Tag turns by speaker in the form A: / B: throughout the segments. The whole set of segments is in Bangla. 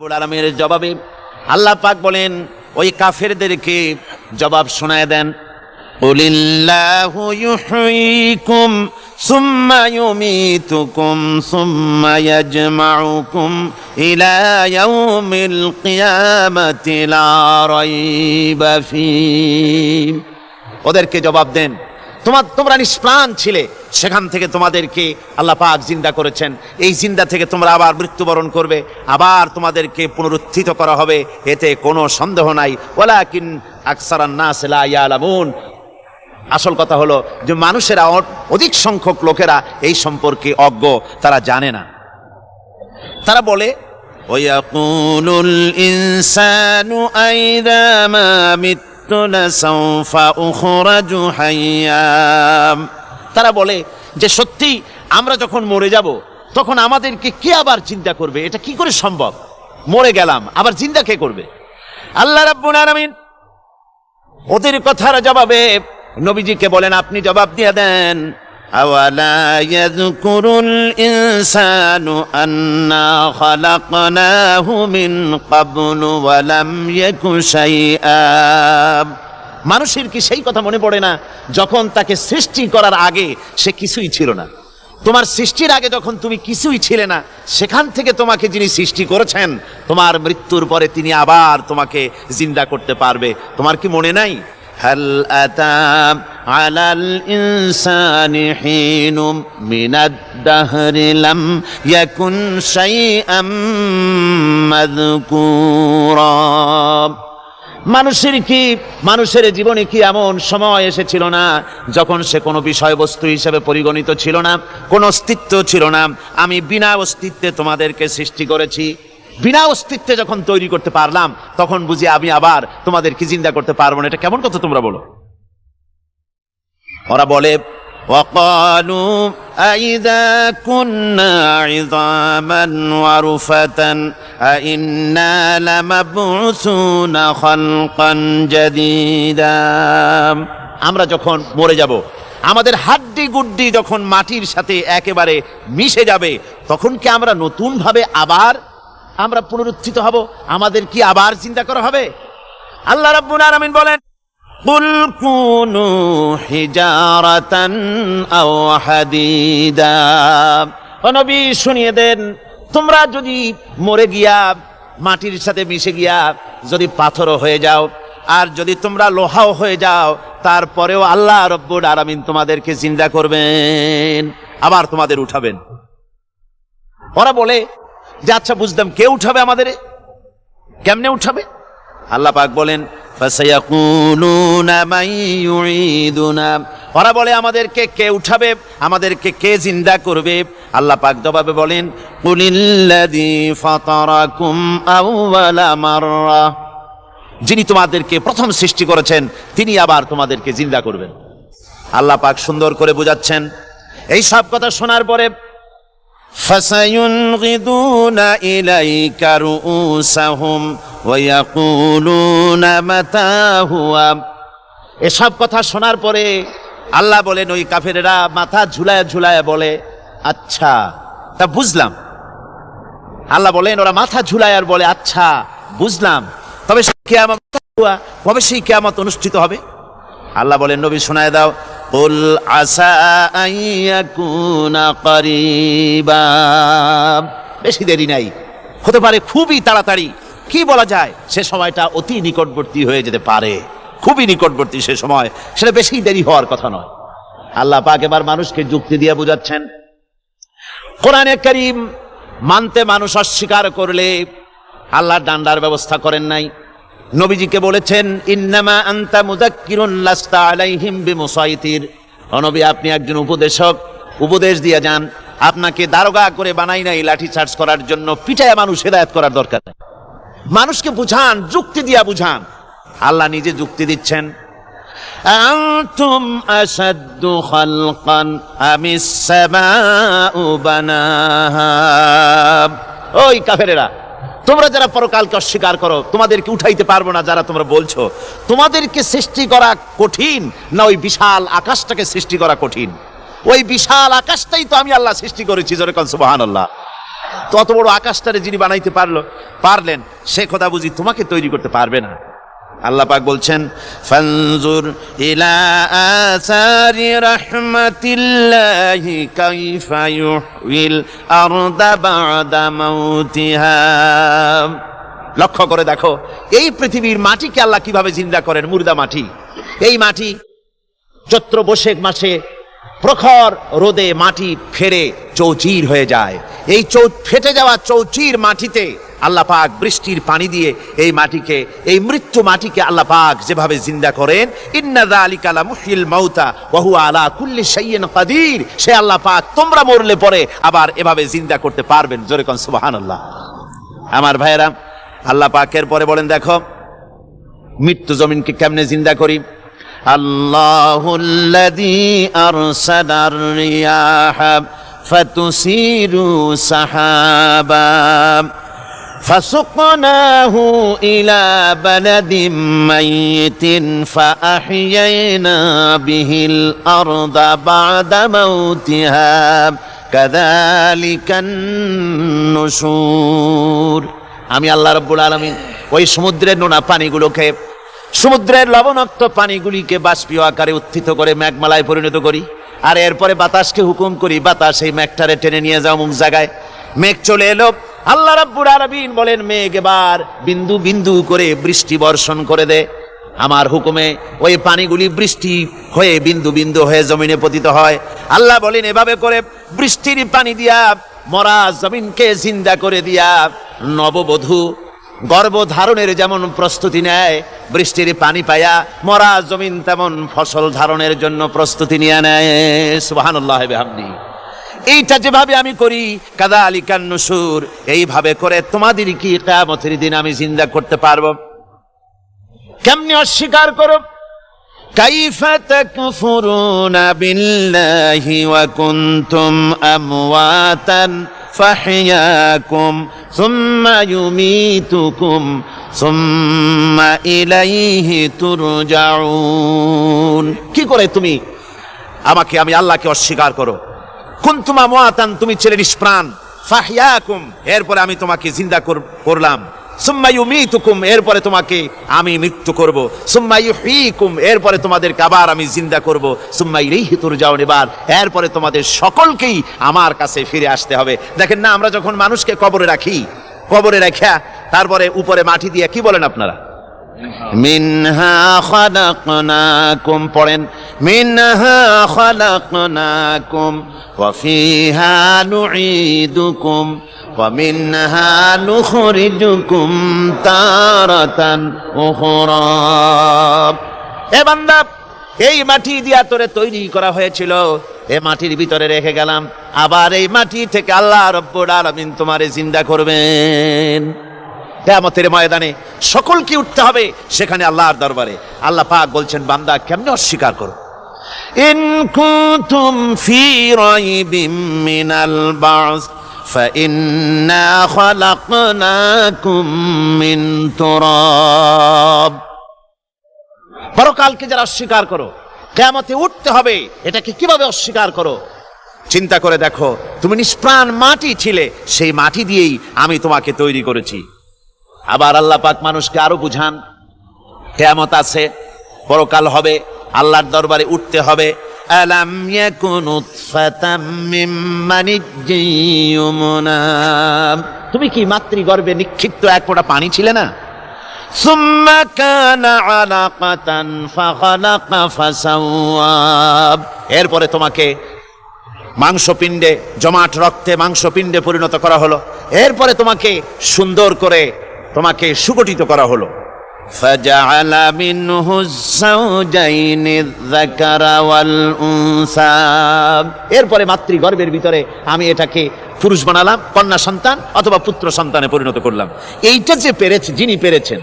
A: রব্বুল আলামিনের জবাবে আল্লাহ পাক বলেন ওই কাফেরদেরকে জবাব শোনায় দেন, কুলিল্লাহু ইউহয়িকুম সুম্মা ইউমীতুকুম সুম্মা ইয়াজমাউকুম ইলা ইয়াউমিল কিয়ামাতি লা রাইবা ফীহ। ওদেরকে জবাব দেন, তোমরা নিষ্প্রাণ ছিলে, সেখান থেকে তোমাদেরকে আল্লাহ পাক জিন্দা করেছেন। এই জিন্দা থেকে তোমরা আবার মৃত্যুবরণ করবে, আবার তোমাদেরকে পুনরুত্থিত করা হবে, এতে কোনো সন্দেহ নাই। ওয়ালাকিন আকসারান নাস লা ইয়ালামুন। আসল কথা হলো যে মানুষেরা, অধিক সংখ্যক লোকেরা এই সম্পর্কে অজ্ঞ, তারা জানে না। তারা বলে ওয়ায়াকুলুল ইনসানু আইযা মা তারা বলে যে সত্যি আমরা যখন মরে যাব তখন আমাদেরকে কে আবার চিন্তা করবে? এটা কি করে সম্ভব? মরে গেলাম, আবার চিন্তা কে করবে? আল্লাহ রাব্বুল আলামিন ওদের কথার জবাবে নবীজিকে বলেন, আপনি জবাব দিয়ে দেন, আওয়ালা ইয়াযকুরুল ইনসানু আন্না খালাকনাহু মিন ক্বাবলু ওয়া লাম ইয়াকু শাইআ। মানুষের কি সেই কথা মনে পড়ে না যখন তাকে সৃষ্টি করার আগে সে কিছুই ছিল না? তোমার সৃষ্টির আগে যখন তুমি কিছুই ছিলে না, সেখান থেকে তোমাকে যিনি সৃষ্টি করেছেন, তোমার মৃত্যুর পরে তিনি আবার তোমাকে জিন্দা করতে পারবে। তোমার কি মনে নাই? হাল আতা আলাল ইনসানি হিনুম মিনাদ দাহরি লাম ইয়াকুন শাইআম মাযকুরা। মানুষের জীবনে কি এমন সময় এসেছিল না যখন সে কোনো বিষয়বস্তু হিসেবে পরিগণিত ছিল না, কোনো অস্তিত্ব ছিল না? আমি বিনা অস্তিত্বে তোমাদেরকে সৃষ্টি করেছি। বিনা অস্তিত্বে যখন তৈরি করতে পারলাম, তখন বুঝি আমি আবার তোমাদেরকে জিন্দা করতে পারবো না? এটা কেমন কথা তোমরা বলো? ওরা বলে ওয়াকালু আইযা কুন্না ইযামান ওয়া রুফাতান আইন্না লামাবউসুনা খালকান জাদীদা। আমরা যখন মরে যাব, আমাদের হাড্ডি গুড্ডি যখন মাটির সাথে একেবারে মিশে যাবে, তখন কি আমরা নতুন ভাবে আবার আমরা পুনরুত্থিত হব? আমাদের কি আবার চিন্তা করা হবে? আল্লাহ রাব্বুল আলামিন বলেন, কুল কুনু হিজারাতান আও হাদিদা। ও নবী, শুনিয়ে দেন, তোমরা যদি মরে গিয়া মাটির সাথে মিশে গিয়া যদি পাথরও হয়ে যাও, আর যদি তোমরা লোহাও হয়ে যাও, তারপরেও আল্লাহ রাব্বুল আলামিন তোমাদেরকে জিন্দা করবেন, আবার তোমাদের উঠাবেন। ওরা বলে যে আচ্ছা বুঝলাম, কে উঠাবে আমাদের? কেমনে উঠাবে? আল্লাহ পাক বলেন, ফাসায়াকুলুনা মান ইউঈদুনা। ওরা বলে আমাদেরকে কে উঠাবে, আমাদেরকে কে জিন্দা করবে? আল্লাহ পাক জবাবে বলেন, কুলিল্লাযী ফাতারাকুম আউওয়ালা মাররা। যিনি তোমাদেরকে প্রথম সৃষ্টি করেছেন, তিনি আবার তোমাদেরকে জিন্দা করবেন। আল্লাহ পাক সুন্দর করে বোঝাচ্ছেন। এই সব কথা শোনার পরে ফাসায়ুনগিদুনা ইলাইকা রুউসাহুম ওয়া ইয়াকুলুনা মাতা হুয়া। এসব কথা শোনার পরে আল্লাহ বলেন, ওই কাফেরেরা মাথা ঝুলায় ঝুলায় বলে, আচ্ছা তা বুঝলাম। আল্লাহ বলেন, ওরা মাথা ঝুলায় আর বলে, আচ্ছা বুঝলাম, তবে কবে সেই কিয়ামত অনুষ্ঠিত হবে? আল্লাহ বলেন, নবী শোনায় দাও, কুল আসা আন ইয়াকুনা করিবা। বেশি দেরি নাই, হতে পারে খুবই তাড়াতাড়ি। কি বলা যায়, সে সময়টা অতি নিকটবর্তী হয়ে যেতে পারে, খুবই নিকটবর্তী সে সময়, সেটা বেশি দেরি হওয়ার কথা নয়। আল্লাহ পাক এবার মানুষকে যুক্তি দিয়ে বোঝাচ্ছেন। কোরআনে কারীম মানতে মানুষ অস্বীকার করলে আল্লাহ ডান্ডার ব্যবস্থা করেন নাই। নবীজিকে বলেছেন, ইন্নামা আনতা মুযাক্কিরুন লাস্তা আলাইহিম বিমুসাইতির। নবী, আপনি একজন উপদেশক, উপদেশ দিয়ে যান। আপনাকে দারোগা করে বানাই নাই লাঠি চার্জ করার জন্য, পিটায় মানুষ হেদায়েত করার দরকার নেই। মানুষকে বুঝান, যুক্তি দিয়া বুঝান। আল্লাহ নিজে যুক্তি দিচ্ছেন, আনতুম আশাদ্দু খালকান আমিস সামাউ বানাহা। ওই কাফেরেরা, তোমরা যারা পরকালকে অস্বীকার করো, তোমাদেরকে উঠাইতে পারবো না যারা তোমরা বলছো, তোমাদেরকে সৃষ্টি করা কঠিন না ওই বিশাল আকাশটাকে সৃষ্টি করা কঠিন? ওই বিশাল আকাশটাই তো আমি আল্লাহ সৃষ্টি করেছি। জোরে কোন সুবহানাল্লাহ। তত বড় আকাশটারে যিনি বানাইতে পারলেন, সে কথা বুঝি তোমাকে তৈরি করতে পারবে না? আল্লাহ পাক বলছেন, ফানজুর ইলা আসারি রাহমাতিল্লাহি কাইফা ইউহিল আরদা বাদা মাউতিহা। লক্ষ্য করে দেখো এই পৃথিবীর মাটিকে আল্লাহ কিভাবে জিন্দা করেন। মুর্দা মাটি, এই মাটি চৈত্র বৈশাখ মাসে প্রখর রোদে মাটি ফেরে চৌচির হয়ে যায়। এই ফেটে যাওয়া চৌচির মাটিতে আল্লাহ পাক বৃষ্টির পানি দিয়ে এই মাটিকে, এই মৃত্যু মাটিকে আল্লাহ পাক যেভাবে জিন্দা করেন, ইন্না যালিকা লামুহিল মাউতা ওয়া হুয়া আলা কুল্লি শাইইন কাদির, সে আল্লাহ পাক তোমরা মরলে পরে আবার এভাবে জিন্দা করতে পারবেন। জোরে কোন সুবহানাল্লাহ। আমার ভাইয়েরা, আল্লাহ পাকের পরে বলেন দেখো মৃত্যু জমিনকে কেমনে জিন্দা করি। আল্লাহুল্লাযী আরসালার রিয়াহা ফাতুসিরু সাহাবা ফাসুকনাহু ইলা বালাদিম মাইয়িতিন ফাআহইয়ানা বিহিল আরদা বা'দা মাউতিহা কাযালিকান নুশুর। আমি আল্লাহ রাব্বুল আলামিন ওই সমুদ্রের নোনা পানিগুলোকে, সমুদ্রের লবণাক্ত পানিগুলিকে বাষ্পীয় আকারে উত্থিত করে মেঘমালায় পরিণত করি, আর এরপরে বাতাসকে হুকুম করি, বাতাস এই মেঘটারে টেনে নিয়ে যাও অমুক জায়গায়। মেঘ চলে এলো, আল্লাহ রাব্বুল আলামিন বলেন মেঘ এবার বিন্দু বিন্দু করে বৃষ্টি বর্ষণ করে দে। আমার হুকুমে ওই পানিগুলি বৃষ্টি হয়ে বিন্দু বিন্দু হয়ে জমিনে পতিত হয়। আল্লাহ বলেন এভাবে করে বৃষ্টির পানি দিয়া মরা জমিনকে জিন্দা করে দিয়া নববধূ গর্ভধারণের যেমন প্রস্তুতি নেয়, বৃষ্টির পানি পায়া মরা জমিন তেমন ফসল ধারণের জন্য প্রস্তুতি নিয়ে নেয়। সুবহানাল্লাহি ওয়া বিহামদিহি। এইটা যেভাবে আমি করি, কাযালিকান নুশুর, এইভাবে করে তোমাদের কি কিয়ামতের দিন আমি জিন্দা করতে পারবো? কেমনে অস্বীকার করো? কাইফা তাকফুরুনা বিল্লাহি ওয়া কুনতুম আমওয়াতান ফাহইয়াকুম সুম্মা ইউমীতুকুম সুম্মা ইলাইহি তুরজাউন। কি করে তুমি আমাকে, আমি আল্লাহকে অস্বীকার করো? কুনতুম আমওয়াতান, তুমি ছিলে নিষ্প্রাণ, ফাহইয়াকুম, এরপরে আমি তোমাকে জিন্দা করলাম, সুম্মা ইউমীতুকুম, এরপরে তোমাকে আমি মৃত্যু করব, সুম্মা ইউহয়িকুম, এরপরে তোমাদেরকে আবার আমি জিন্দা করব, সুম্মা ইলাইহি তুরজাউন, এরপরে তোমাদের সকলকেই আমার কাছে ফিরে আসতে হবে। দেখেন না, আমরা যখন মানুষকে কবরে রাখি, কবরে রাখা তারপরে উপরে মাটি দিয়ে কি বলেন আপনারা? মিনহা খালাকনাকুম, পড়েন মিনহা খালাকনাকুম ওয়া ফিহা নুঈদুকুম ওয়া মিনহা নুখরিজুকুম তারাতান উখরা। এ বান্দা, এই মাটি দিয়া তোরে তৈরি করা হয়েছিল, এ মাটির ভিতরে রেখে গেলাম, আবার এই মাটি থেকে আল্লাহ রাব্বুল আলামিন তোমারে জিন্দা করবেন। কিয়ামতের ময়দানে সকলকে উঠতে হবে সেখানে আল্লাহর দরবারে। আল্লাহ পাক বলছেন বান্দা কেমনে অস্বীকার করো? ইন কুনতুম ফি রাইবিম মিনাল বা'স ফাইন্না খালাকনাকুম মিন তুরাব। পরকালকে যারা অস্বীকার করো, কিয়ামতে উঠতে হবে, এটাকে কিভাবে অস্বীকার করো? চিন্তা করে দেখো, তুমি নিষ্প্রাণ মাটি ছিলে, সেই মাটি দিয়েই আমি তোমাকে তৈরি করেছি। আবার আল্লাহ পাক মানুষকে আরো বুঝান, কিয়ামত আছে, পরকাল হবে, আল্লাহর দরবারে উঠতে হবে। আলাম ইয়াকুন নুতফাতাম মিন মানিয়্যিন ইউমনা, তুমি কি মাতৃগর্ভে নিক্ষিপ্ত এক ফোঁটা পানি ছিলে না? সুম্মা কানা আলাকাতান ফাখালাকা ফাসাওয়া, এরপরে তোমাকে মাংসপিণ্ডে, জমাট রক্তে মাংসপিণ্ডে পরিণত করা হলো, এরপরে তোমাকে সুন্দর করে তোমাকে সুগঠিত করা হলো। ফাজআলা মিনহু যাওজাইনি যাকারা ওয়াল উনসা, এরপরে মাতৃগর্ভের ভিতরে আমি এটাকে পুরুষ বানালাম, কন্যা সন্তান অথবা পুত্র সন্তানে পরিণত করলাম। এইটা যে পেরেছে, যিনি পেরেছেন,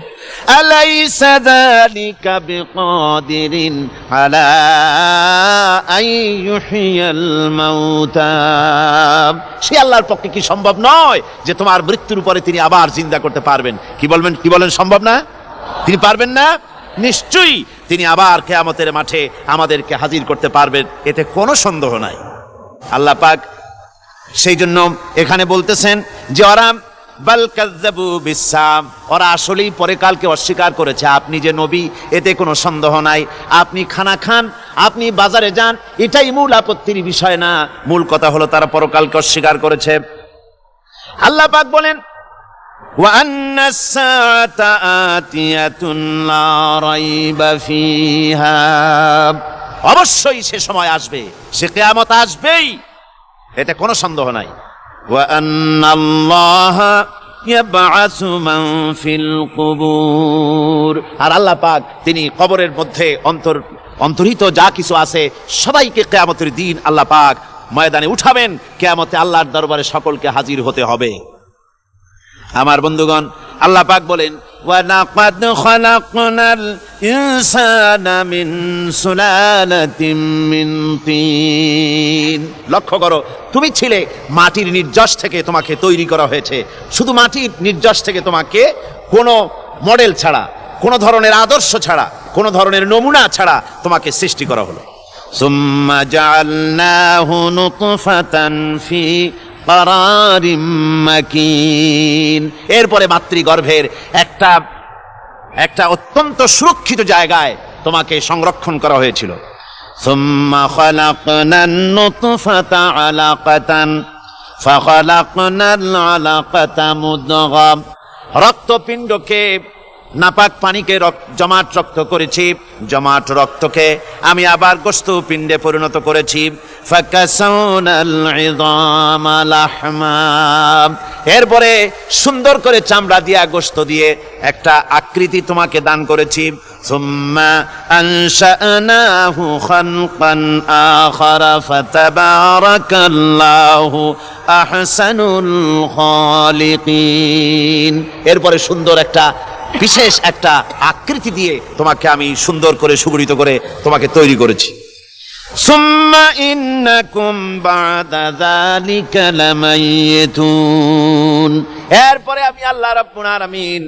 A: আলাইসা যালিকা বিকাদিরিন আলা আইয়ুহিয়াল মাউতা, সে আল্লাহর পক্ষে কি সম্ভব নয় যে তোমার মৃত্যুর উপরে তিনি আবার জিন্দা করতে পারবেন? কি বলেন সম্ভব না? তিনি পারবেন না? নিশ্চয়ই তিনি আবার কিয়ামতের মাঠে আমাদেরকে হাজির করতে পারবেন, এতে কোনো সন্দেহ নাই। আল্লাহ পাক সেই জন্য এখানে বলতেছেন যে ওরা বাল কাযযাবু বিসসাম, ওরা আসলেই পরকালকে অস্বীকার করেছে। আপনি যে নবী এতে কোনো সন্দেহ নাই, আপনি খানা খান, আপনি বাজারে যান, এটাই মূল আপত্তির বিষয় না। মূল কথা হলো তারা পরকালকে অস্বীকার করেছে। আল্লাহ পাক বলেন ওয়া আন্নাস সাআতা আতিয়াতুন লা রাইবা ফিহা, অবশ্যই সে সময় আসবে, সে কিয়ামত আসবেই, এতে কোনো সন্দেহ নাই। ওয়া আন্নাল্লাহা ইয়াবআসু মান ফিল কুবুর, আর আল্লাহ পাক তিনি কবরের মধ্যে অন্তর্হিত যা কিছু আছে সবাইকে কিয়ামতের দিন আল্লাহ পাক ময়দানে উঠাবেন। কিয়ামতে আল্লাহর দরবারে সকলকে হাজির হতে হবে। আমার বন্ধুগণ, আল্লাহ পাক বলেন ওয়া লাকাদ খালাকনাল ইনসানা মিন সুলালাতিন মিন তিন, লক্ষ্য করো তুমি ছিলে মাটির নির্যাস থেকে, তোমাকে তৈরি করা হয়েছে। শুধু মাটির নির্যাস থেকে, তোমাকে কোনো মডেল ছাড়া, কোনো ধরনের আদর্শ ছাড়া, কোনো ধরনের নমুনা ছাড়া তোমাকে সৃষ্টি করা হলো। সুম্মা জাআলনাহু নুতফাতান ফি কারারিম মাকিন, এরপরে মাতৃগর্ভের একটা অত্যন্ত সুরক্ষিত জায়গায় তোমাকে সংরক্ষণ করা হয়েছিল। সুম্মা খালাকনান নুতফাতা আলাকাতান ফাখালাকনাল আলাকাতা মুদগা, রক্তপিণ্ডকে, নাপাক পানিকে জমাট রক্ত করেছি, জমাট রক্তকে আমি আবার গোশত পিণ্ডে পরিণত করেছি। ফাকাসাউনাল ইযামা লাহমা, এরপরে সুন্দর করে চামড়া দিয়া, গোশত দিয়ে একটা আকৃতি তোমাকে দান করেছি। সুম্মা আনশানাহু খালকান আখারা ফাতাবারাকাল্লাহু আহসানুল খালিকিন, এরপরে সুন্দর একটা বিশেষ একটা আকৃতি দিয়ে তোমাকে আমি সুন্দর করে সুগঠিত করে তোমাকে তৈরি করেছি। সুম্মা ইন্নাকুম বাদা যালিকা লামাইয়িতুন, এরপরে আমি আল্লাহ রাব্বুল আলামিন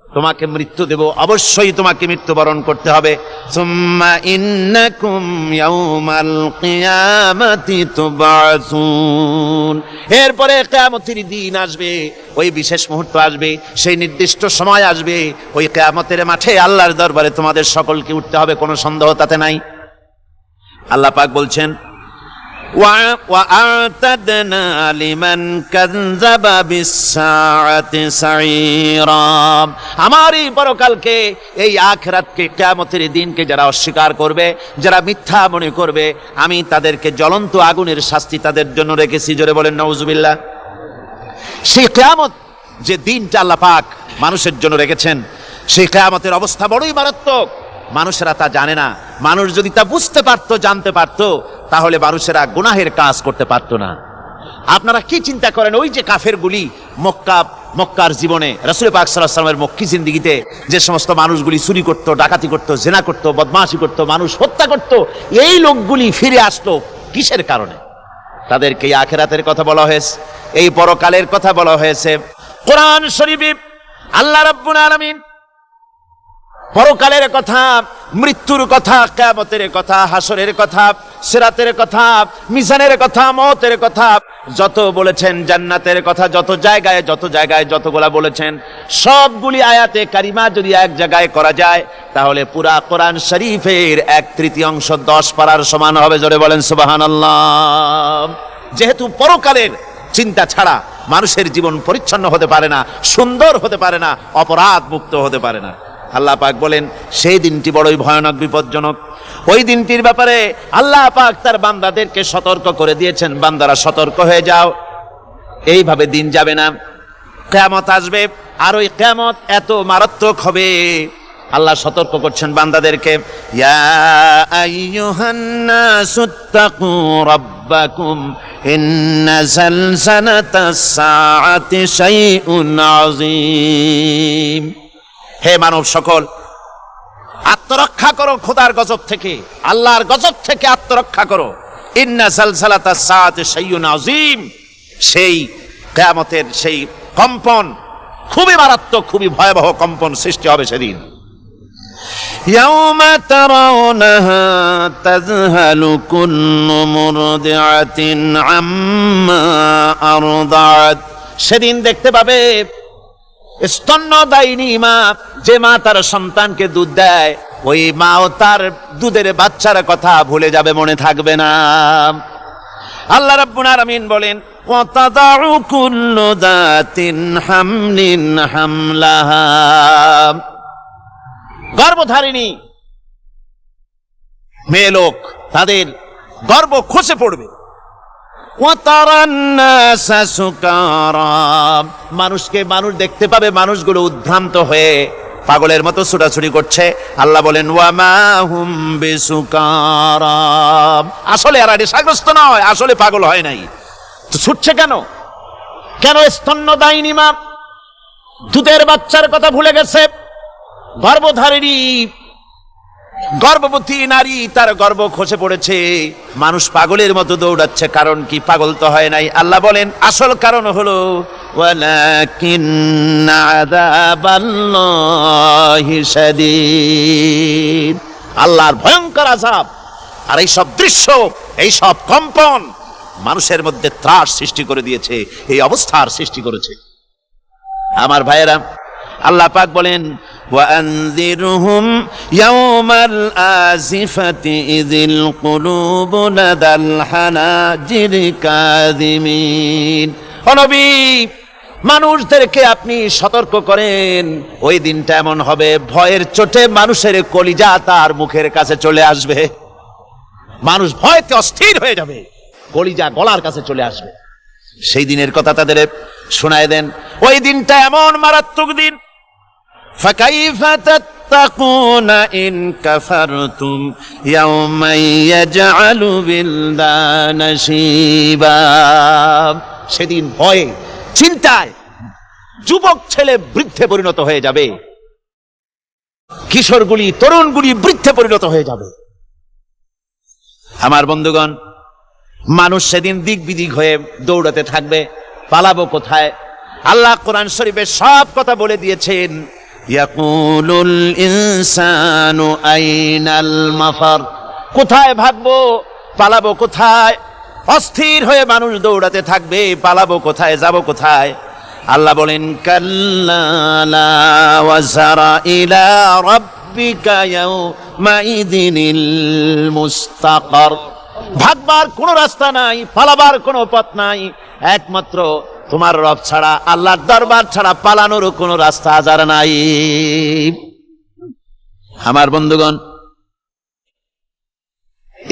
A: তোমাকে মৃত্যু দেব, অবশ্যই তোমাকে মৃত্যুবরণ করতে হবে। সুম্মা ইন্নাকুম ইয়াউমাল কিয়ামাতি তুবআসুন, এরপরে কিয়ামতের দিন আসবে, ওই বিশেষ মুহূর্ত আসবে, সেই নির্দিষ্ট সময় আসবে, ওই কিয়ামতের মাঠে আল্লাহর দরবারে তোমাদের সকলকে উঠতে হবে, কোনো সন্দেহ তাতে নাই। আল্লাহ পাক বলছেন ওয়া আ'তাদনা লিমান কাযযাবা বিস-সাআতি সাঈরা, আমার এই পরকালকে, এই আখিরাতকে, কিয়ামতের দিনকে যারা অস্বীকার করবে, যারা মিথ্যা মনে করবে, আমি তাদেরকে জ্বলন্ত আগুনের শাস্তি তাদের জন্য রেখেছি। জোরে বলেন নাউজুবিল্লাহ। সেই কিয়ামত যে দিনটা আল্লাহ পাক মানুষের জন্য রেখেছেন, সেই কিয়ামতের অবস্থা বড়ই মারাত্মক। মানুষেরা তা জানে না। মানুষ যদি তা বুঝতে পারতো, জানতে পারতো, তাহলে মানুষেরা গুনাহের কাজ করতে পারতো না। আপনারা কি চিন্তা করেন, ওই যে কাফেরগুলি মক্কার জীবনে, রাসূল পাক সাল্লাল্লাহু আলাইহি ওয়াসাল্লামের মক্কি জিন্দেগিতে যে সমস্ত মানুষগুলি চুরি করতো, ডাকাতি করতো, জেনা করতো, বদমাশি করতো, মানুষ হত্যা করতো, এই লোকগুলি ফিরে আসলো কিসের কারণে? তাদেরকে আখিরাতের কথা বলা হয়েছে, এই পরকালের কথা বলা হয়েছে। কোরআন শরীফে আল্লাহ রাব্বুল আলামিন পরকালের কথা, মৃত্যুর কথা, কিয়ামতের কথা, হাসরের কথা, সিরাতের কথা, মিজানের কথা, মওতের কথা যত বলেছেন, জান্নাতের কথা যত জায়গায় যতগুলা বলেছেন, সবগুলি আয়াতে কারিমা যদি এক জায়গায় করা যায়, তাহলে পুরা কোরআন শরীফের 1/3 10 পারার সমান হবে। জোরে বলেন সুবহানাল্লাহ। যেহেতু পরকালের চিন্তা ছাড়া মানুষের জীবন পরিচ্ছন্ন হতে পারে না, সুন্দর হতে পারে না, অপরাধ মুক্ত হতে পারে না। আল্লাহ পাক বলেন সেই দিনটি বড়ই ভয়ানক, বিপজ্জনক। ওই দিনটির ব্যাপারে আল্লাহ পাক তার বান্দাদেরকে সতর্ক করে দিয়েছেন, বান্দারা সতর্ক হয়ে যাও, এইভাবে দিন যাবে না, কিয়ামত আসবে। আর ওই কিয়ামত এত মারাত্মক হবে, আল্লাহ সতর্ক করছেন বান্দাদেরকে, ইয়া আইয়ুহান নাসুত্তাকু রাব্বাকুম ইন্না যালজালাতাস সাআতি শাইউন আযীম। হে মানব সকল, আত্মরক্ষা করো খোদার গজব থেকে, আল্লাহর গজব থেকে আত্মরক্ষা করো। ইন্না যালজালাতাস সাআতি শাইউন আযীম, সেই কিয়ামতের সেই কম্পন খুবই মারাত্মক, খুবই ভয়াবহ কম্পন সৃষ্টি হবে সেদিন। ইয়াউমা তারাউনাহা তাযহালু কুল্লু মুরদিআতিন আম্মা আরদাআত, সেদিন দেখতে পাবে স্তন্যদায়িনী মা, যে মা তার সন্তানকে দুধ দেয়, ওই মাও তার দুধের বাচ্চার কথা ভুলে যাবে, মনে থাকবে না। আল্লাহ রাব্বুল আলামিন বলেন ওয়াতাদাউ কুল্লু যাতিন হামলিন হামলাহা, গর্ভধারিণী মেয়ে লোক তাদের গর্ভ খসে পড়বে। ওয়াতারান নাসা সুকারা, মানুষ দেখতে পাবে, মানুষগুলো উদ্ভ্রান্ত হয়ে পাগলের মতো ছোটাছুটি করছে। আল্লাহ বলেন ওয়ামা হুম বিসুকারা, আসলে এরা নেশাগ্রস্ত নয়, আসলে পাগল হয় নাই। তো ছুটছে কেন? কেন? স্তন্যদায়িনী মা দুধের বাচ্চার কথা ভুলে গেছে। গর্ভধারিণী গর্ভবতী নারী, তার গর্ভ খসে পড়েছে, মানুষ পাগলের মতো দৌড়াচ্ছে। কারণ কি? পাগল তো হয় নাই। আল্লাহ বলেন আসল কারণ হলো ওয়ালাকিন্না আযাবাল্লাহি শাদীদ, আল্লাহর ভয়ঙ্কর আযাব। আর এই সব দৃশ্য, এই সব কম্পন মানুষের মধ্যে ত্রাস সৃষ্টি করে দিয়েছে, এই অবস্থার সৃষ্টি করেছে। আমার ভাইয়েরা, আল্লাহ পাক বলেন ওয়ানযিরহুম ইয়াওমাল আজিফাতি ইযিল কুলুবু লাদাল হানাজিরি কাযিমিন, ও নবী মানুষদেরকে আপনি সতর্ক করেন, ওই দিনটা এমন হবে ভয়ের চোটে মানুষের কলিজা তার মুখের কাছে চলে আসবে। মানুষ ভয়তে অস্থির হয়ে যাবে, কলিজা গলার কাছে চলে আসবে। সেই দিনের কথা তাদের শোনায় দেন। ওই দিনটা এমন মারাত্মক দিন, ফাকাইফা তাত্তাকুনা ইন কাফারতুম ইয়াওমা ইয়াজআলু বিলদানা শিবা, সেদিন ভয়ে চিন্তায় যুবক ছেলে বৃদ্ধে পরিণত হয়ে যাবে, কিশোরগুলি তরুণগুলি বৃদ্ধে পরিণত হয়ে যাবে। আমার বন্ধুগণ, মানুষ সেদিন দিক বিদিক হয়ে দৌড়াতে থাকবে, পালাবো কোথায়? আল্লাহ কোরআন শরীফে সব কথা বলে দিয়েছেন। ইয়াকুলুল ইনসানু আইনাল মাফার, কোথায় ভাগবো, পালাবো কোথায়? অস্থির হয়ে মানুষ দৌড়াতে থাকবে, পালাবো কোথায়, যাব কোথায়? আল্লাহ বলেন কাল্লা লা ওয়াজারা ইলা রাব্বিকা ইয়াউমাইযিনিল মুস্তাকার, ভাগবার কোনো রাস্তা নাই, পালাবার কোনো পথ নাই, একমাত্র তোমার রব ছাড়া, আল্লাহর দরবার ছাড়া পালানোরও কোনো রাস্তা আজার নাই। আমার বন্ধুগণ,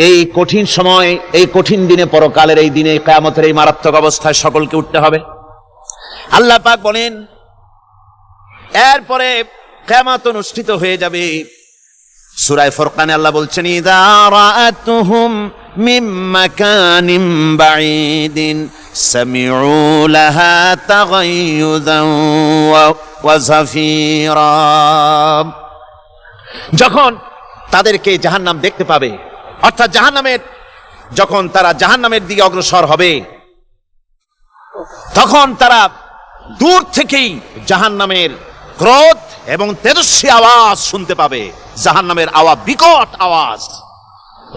A: এই কঠিন সময়, এই কঠিন দিনে, পরকালের এই দিনে, কিয়ামতের এই মারাত্মক অবস্থায় সকলকে উঠতে হবে। আল্লাহ পাক বলেন এরপরে কিয়ামত অনুষ্ঠিত হয়ে যাবে। সূরা ফুরকানে আল্লাহ বলছেন ইযা রাআতুহুম মিন মাকানিন বাঈদিন সামিউ লাহা তাগায়্যুযান ওয়া যাফীরা, যখন তাদেরকে জাহান্নাম দেখতে পাবে, অর্থাৎ জাহান্নামের, যখন তারা জাহান্নামের দিকে অগ্রসর হবে, তখন তারা দূর থেকেই জাহান্নামের ক্রোধ এবং তেজস্বী আওয়াজ শুনতে পাবে। জাহান্নামের আওয়াজ, বিকট আওয়াজ।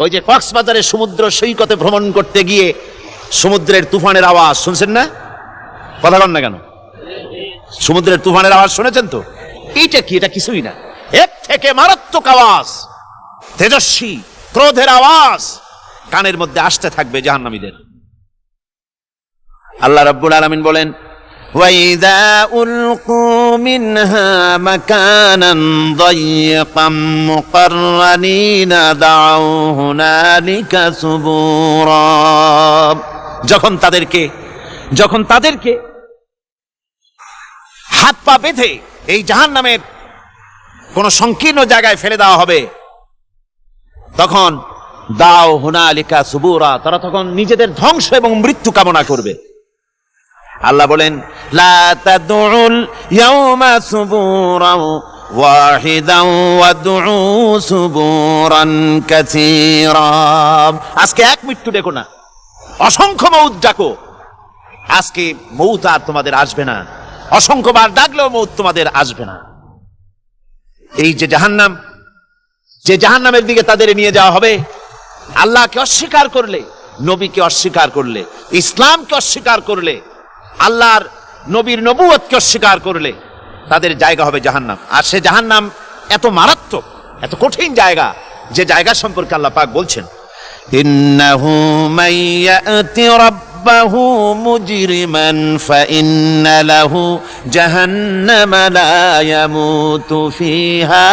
A: ওই যে কক্সবাজারে সমুদ্র সৈকতে ভ্রমণ করতে গিয়ে সমুদ্রের তুফানের আওয়াজ শুনছেন না? কথা বলেন না কেন? সমুদ্রের তুফানের আওয়াজ শুনেছেন তো? এইটা কি? এটা কিছুই না, এর থেকে মারাত্মক আওয়াজ, তেজস্বী ক্রোধের আওয়াজ কানের মধ্যে আসতে থাকবে জাহান্নামীদের। আল্লাহ রাব্বুল আলামিন বলেন ওয়াইযা উলকু মিনহা মাকানান দায়্যিকাম মুকাররানিনা দাউ হুনালিকা সুবুরা, যখন তাদেরকে হাত পা বেঁধে এই জাহান্নামের কোন সংকীর্ণ জায়গায় ফেলে দেওয়া হবে, তখন দাও হুনালিকা সুবুরা, তারা তখন নিজেদের ধ্বংস এবং মৃত্যু কামনা করবে। আল্লাহ বলেন লা তাদউল ইয়াউমা সুবুরান ওয়াহিদান ওয়াদউ সুবুরান কাসীরা, আজকে এক মৃত্যু ডেকো না, অসংখ্য মৌত ডাকো। আজকে মৌত আর তোমাদের আসবে না, অসংখ্যবার ডাকলেও মৌত তোমাদের আসবে না। এই যে জাহান্নাম, যে জাহান্নামের দিকে তাদের নিয়ে যাওয়া হবে। আল্লাহকে অস্বীকার করলে, নবীকে অস্বীকার করলে, ইসলামকে অস্বীকার করলে, আল্লাহর নবীর নবুয়তকে অস্বীকার করলে তাদের জায়গা হবে জাহান্নাম। আর সে জাহান্নাম এত মারাত্মক, এত কঠিন জায়গা, যে জায়গা সম্পর্কে আল্লাহ পাক বলছেন, ইন্নাহু মাইয়াতি রাব্বাহু মুজরিমান ফাইন্না লাহু জাহান্নামা লা ইয়ামুতু ফিহা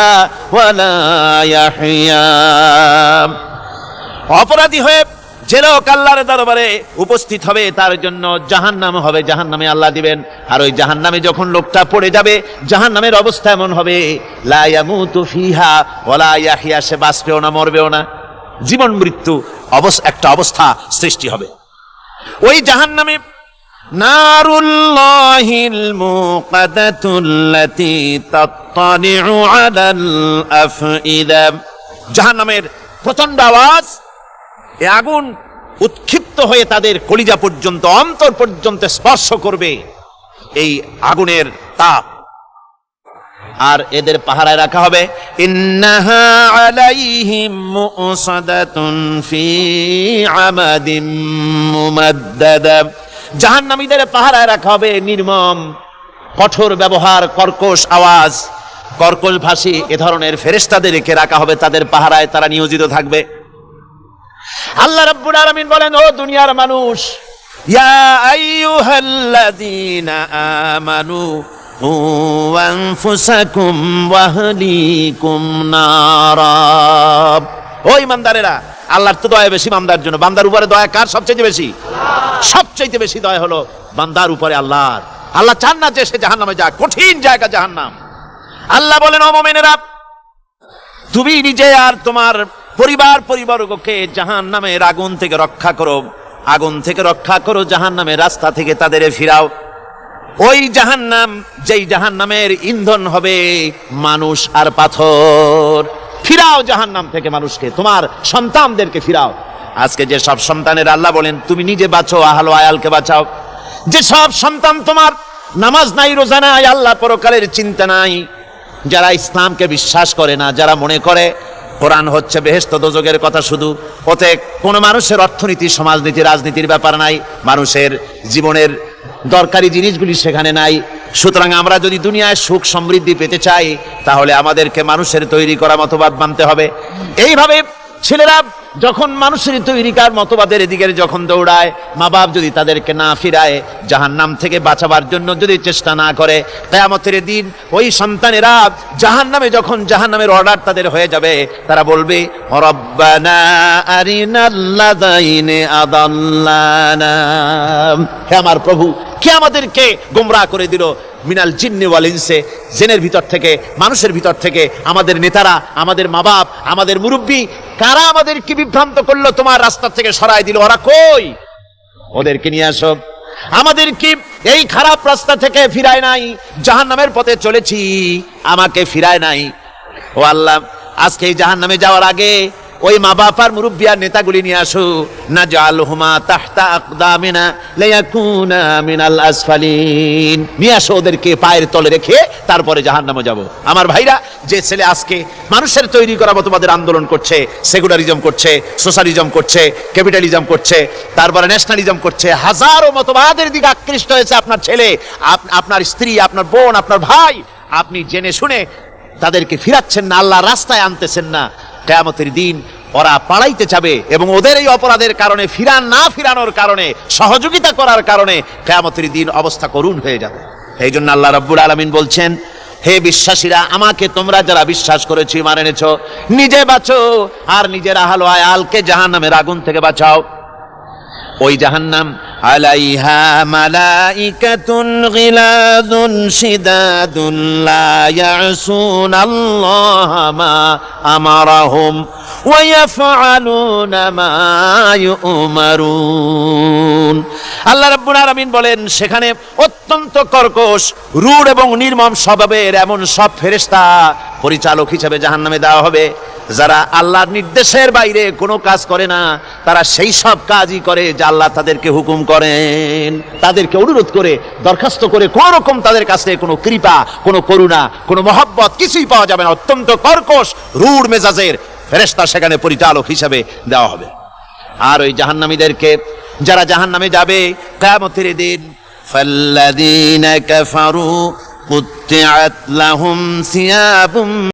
A: ওয়া লা ইয়াহইয়া। অপরাধী হয়ে যে লোক আল্লাহর দরবারে উপস্থিত হবে তার জন্য জাহান্নাম হবে, জাহান্নামে আল্লাহ দিবেন। আর ওই জাহান্নামে যখন লোকটা পড়ে যাবে, জাহান্নামের অবস্থা এমন হবে, লা ইয়ামুতু ফিহা ওয়া লা ইয়াহইয়া, সে বাঁচবেও না মরবেও না, জীবন মৃত্যু একটা অবস্থা সৃষ্টি হবে। ওই জাহান্নামে নারুল্লাহিল মুকাদাতুল্লাতী তাত্তালিউ আলাল আফইদা, জাহান্নামের প্রচন্ড আওয়াজ, এই আগুন উৎক্ষিপ্ত হয়ে তাদের কলিজা পর্যন্ত, অন্তর পর্যন্ত স্পর্শ করবে এই আগুনের তাপ। আর এদের পাহারায় রাখা হবে, ইন্নাহা আলাইহিম মুসাদাতুন ফি আমাদিম মুমাদ্দাদা, জাহান্নামীদের পাহারায় রাখা হবে নির্মম, কঠোর ব্যবহার, কর্কশ আওয়াজ, কর্কশ ভাষী এ ধরনের ফেরেশতাদেরকে রাখা হবে তাদের পাহারায়, তারা নিয়োজিত থাকবে। আল্লাহ রাব্বুল আলামিন বলেন, ও দুনিয়ার মানুষ, ইয়া আইয়ুহাল্লাযীনা আমানু আনফুসাকুম ওয়া আহলিকুম নারা, ও ঈমানদারেরা, আল্লাহর তো দয়া বেশি বান্দার জন্য। বান্দার উপরে দয়া কার সবচেয়ে বেশি? সবচেয়ে বেশি দয়া হলো বান্দার উপরে আল্লাহর। আল্লাহ চান না যে সে জাহান্নামে যাক, কঠিন জায়গা জাহান্নাম। আল্লাহ বলেন, ও মুমিনেরা, তুমি নিজে আর তোমার পরিবারবর্গকে জাহান্নামের আগুন থেকে রক্ষা করো, আগুন থেকে রক্ষা করো, জাহান্নামের রাস্তা থেকে তাদের ফিরাও। ওই জাহান্নাম, যেই জাহান্নামের ইন্ধন হবে মানুষ আর পাথর, ফিরাও জাহান্নাম থেকে মানুষকে, তোমার সন্তানদেরকে ফিরাও। আজকে যে সব সন্তানের আল্লাহ বলেন তুমি নিজে বাঁচো, আহলো আয়ালকে বাঁচাও। যে সব সন্তান তোমার নামাজ নাই, রোজা নাই, আল্লাহ পরকালের চিন্তা নাই, যারা ইসলামকে বিশ্বাস করে না, যারা মনে করে কোরআন হচ্ছে বেহেশত দোজখের কথা শুধু, ওতে কোনো মানুষের অর্থনীতি, সমাজনীতি, রাজনীতির ব্যাপার নাই, মানুষের জীবনের দরকারি জিনিসগুলি সেখানে নাই। সুতরাং আমরা যদি দুনিয়ায় সুখ সমৃদ্ধি পেতে চাই, তাহলে আমাদেরকে মানুষের তৈরি করা মতবাদ মানতে হবে। এইভাবে ছেলেরা যখন মানুষের তৈরিকার মতবাদের দিকে যখন দৌড়ায়, মা বাপ যদি তাদেরকে না ফিরায়, জাহান্নাম থেকে বাঁচাবার জন্য যদি চেষ্টা না করে, কিয়ামতের দিন ওই সন্তানেরা জাহান্নামে, যখন জাহান্নামের অর্ডার তাদের হয়ে যাবে, তারা বলবে, রব্বানা আরিনাল্লাযাইনি আদাল্লানা, হে আমার প্রভু, কে আমাদেরকে গোমরাহ করে দিল, মিনাল জিন্নি ওয়াল ইনসে, জিনের ভিতর থেকে, মানুষের ভিতর থেকে, আমাদের নেতারা, আমাদের মা বাপ, আমাদের মুরব্বী, কারা আমাদেরকে বিভ্রান্ত করলো, তোমার রাস্তা থেকে সরাই দিল, ওরা কই? ওদেরকে নিয়ে আসো। আমাদের কি এই খারাপ রাস্তা থেকে ফিরায় নাই, জাহান্নামের পথে চলেছি, আমাকে ফিরায় নাই। ও আল্লাহ, আজকে এই জাহান্নামে যাওয়ার আগে ওই মা বাপ আর মুরব্বী আর নেতাগুলি নিয়ে আসো, নাজআলহুমা তাহতা আকদামিনা লিয়াকুনা মিনাল আসফালিন, নিয়ে আসো, ওদেরকে পায়ের তলে রেখে তারপরে জাহান্নামে যাব। আমার ভাইরা, যে ছেলে আজকে মানুষের তৈরি করা মতবাদের আন্দোলন করছে, সেকুলারিজম করছে, সোশ্যালিজম করছে, ক্যাপিটালিজম করছে, তারপরে ন্যাশনালিজম করছে, হাজারো মতবাদের দিকে আকৃষ্ট হয়েছে আপনার ছেলে, আপনার স্ত্রী, আপনার বোন, আপনার ভাই, আপনি জেনে শুনে তাদেরকে ফিরাচ্ছেন না, আল্লাহর রাস্তায় আনতেছেন না। কিয়ামতের দিন ওরা পালাইতে যাবে, এবং ওদের এই অপরাধের কারণে, ফিরানোর কারণে, সহযোগিতা করার কারণে কিয়ামতের দিন অবস্থা করুণ হয়ে যাবে। এই জন্য আল্লাহ রাব্বুল আলামিন বলছেন, হে বিশ্বাসীরা, আমাকে তোমরা যারা বিশ্বাস করেছো, ঈমান এনেছো, নিজে বাঁচো আর নিজের আহলো আয়ালকে জাহান্নামের আগুন থেকে বাঁচাও। ওই জাহান্নাম আলাইহা মালাইকাতুন গিলাযুন শিদাদুন লা ইয়াসুনাল্লাহা মা আমারাহুম ওয়া ইয়াফআলুনা মা ইউমারুন। আল্লাহ রাব্বুল আলামিন বলেন, সেখানে অত্যন্ত কর্কশ, রূঢ় এবং নির্মম স্বভাবের এমন সব ফেরেশতা পরিচালক হিসেবে জাহান্নামে দেওয়া হবে। যারা আল্লাহর নির্দেশের বাইরে কোনো কাজ করে না, তারা সেই সব কাজই করে যা আল্লাহ তাদেরকে হুকুম করেন। তাদেরকে অনুরোধ করে, দরখাস্ত করে কোন রকম তাদের কাছে কোনো কৃপা, কোনো করুণা, কোনো মহব্বত কিছুই পাওয়া যাবে না। অত্যন্ত কর্কশ, রূঢ় মেজাজের ফেরেশতা সেখানে পরিচালক হিসাবে দেওয়া হবে। আর ওই জাহান্নামীদেরকে, যারা জাহান্নামে যাবে কিয়ামতের দিন, ফাল্লাযীনা কাফারু কুত্তিআত লাহুম সিয়াবুম